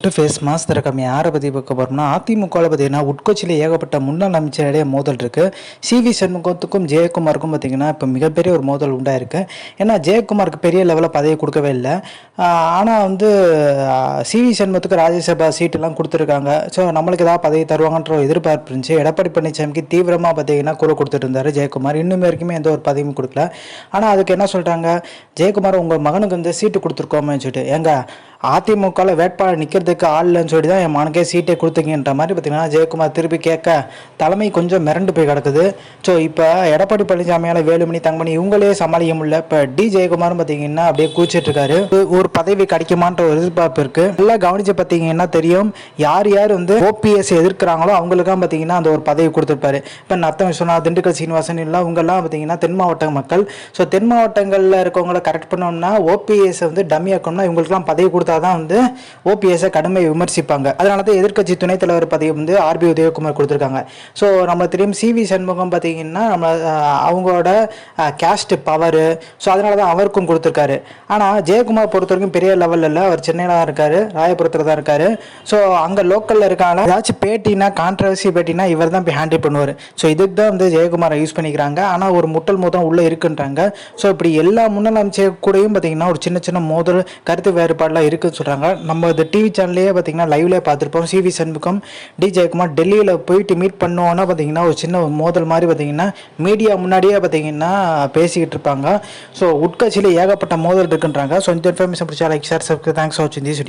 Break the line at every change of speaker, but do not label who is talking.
To face mass திறக்கம் யாரை பற்றி பார்க்க போகிறோம்னா அதிமுகவில் பார்த்தீங்கன்னா உட்கட்சியில் ஏகப்பட்ட முன்னாள் அமைச்சரிடையே மோதல் இருக்குது. சிவி சண்முகத்துக்கும் ஜெயக்குமாருக்கும் பார்த்தீங்கன்னா இப்போ மிகப்பெரிய ஒரு மோதல் உண்டாயிருக்கு. ஏன்னா ஜெயக்குமாருக்கு பெரிய லெவலில் பதவி கொடுக்கவே இல்லை. ஆனால் வந்து சிவி சண்முகத்துக்கு ராஜ்யசபா சீட்டெல்லாம் கொடுத்துருக்காங்க. ஸோ நம்மளுக்கு ஏதாவது பதவி தருவாங்கன்ற ஒரு எதிர்பார்ப்பு இருந்துச்சு. எடப்பாடி பழனிசாமிக்கு தீவிரமாக பார்த்தீங்கன்னா குரல் கொடுத்துட்டு இருந்தார் ஜெயக்குமார். இன்னும் வரைக்குமே எந்த ஒரு பதவியும் கொடுக்கல. ஆனால் அதுக்கு என்ன சொல்கிறாங்க, ஜெயக்குமார் உங்கள் மகனுக்கு வந்து சீட்டு கொடுத்துருக்கோமேன்னு சொல்லிட்டு, ஏங்க அதிமுகவில் வேட்பாளர் நிற்கிறதுக்கு ஆள் இல்லைன்னு சொல்லி தான் என் மகனுக்கே சீட்டை கொடுத்தீங்கன்ற மாதிரி பார்த்தீங்கன்னா ஜெயக்குமார் திருப்பி கேட்க தலைமை கொஞ்சம் மிரண்டு போய் கிடக்குது. ஸோ இப்போ எடப்பாடி பழனிசாமியால் வேலுமணி தங்கமணி இவங்களே சமாளிக்க முடியல. இப்போ ஜெயக்குமாரும் பார்த்தீங்கன்னா அப்படியே கூச்சிட்டு இருக்காரு. ஒரு பதவி கிடைக்குமான்ற ஒரு எதிர்பார்ப்பு இருக்கு. நல்லா கவனிச்சு பார்த்தீங்கன்னா தெரியும், யார் யார் வந்து ஓபிஎஸ் எதிர்க்கிறாங்களோ அவங்களுக்காக பார்த்தீங்கன்னா அந்த ஒரு பதவி கொடுத்துருப்பாரு. இப்போ நத்தம் விஸ்வநாத், திண்டுக்கல் சீனிவாசன் இல்லை இவங்கெல்லாம் பார்த்தீங்கன்னா தென் மாவட்ட மக்கள். ஸோ தென் மாவட்டங்களில் இருக்கவங்களை கரெக்ட் பண்ணோம்னா ஓபிஎஸ் வந்து டம்மி ஆக்கணும்னா இவங்களுக்குலாம் பதவி கொடுத்தா தான் வந்து ஓபிஎஸ் கடுமை விமர்சிப்பாங்க. அதனால தான் எதிர்க்கட்சி துணைத் தலைவர் பதவி வந்து ஆர்பி உதயகுமார் கொடுத்துருக்காங்க. ஸோ நம்ம தெரியும் சிவி சண்முகம் பார்த்தீங்கன்னா நம்ம அவங்களோட கேஸ்ட் பவர். ஸோ அதனால தான் அவருக்கும் கொடுத்துருக்காரு. ஆனால் ஜெயக்குமார் பொறுத்த வரைக்கும் பெரிய லெவலில் இல்லை. அவர் சென்னையில் தான் இருக்காரு, ராயபுரத்தில் தான் இருக்காரு. ஸோ அங்கே லோக்கலில் இருக்காங்க. ஏதாச்சும் பேட்டினா கான்ட்ரவர்சி பேட்டினா இவர் தான் போய் ஹேண்டில் பண்ணுவார். ஸோ இதுக்கு தான் வந்து ஜெயக்குமாரை யூஸ் பண்ணிக்கிறாங்க. ஆனால் ஒரு முட்டல் மோதம் உள்ளே இருக்குன்றாங்க. ஸோ இப்படி எல்லா முன்னாள் அமைச்சர் கூடயும் பார்த்தீங்கன்னா ஒரு சின்ன சின்ன மோதல் கருத்து வேறுபாடுலாம் இருக்குன்னு சொல்கிறாங்க. நம்ம இந்த டிவி சேனல்லையே பார்த்தீங்கன்னா லைவ்லேயே பார்த்துருப்போம். சிவி சண்முகம் ஜெயக்குமார் டெல்லியில் போயிட்டு மீட் பண்ணுவோன்னா பார்த்தீங்கன்னா ஒரு சின்ன மோதல் மாதிரி பார்த்தீங்கன்னா மீடியா முன்னாடியே பார்த்தீங்கன்னா பேசிக்கிட்டு இருப்பாங்க. ஸோ உட்கட்சியில் ஏகப்பட்ட மோதல் இருக்குன்றாங்க. ஸோ இந்த இன்ஃபர்மேஷன் பிடிச்சா like share subscribe. Thanks for வாட்சிங் திஸ் வீடியோ.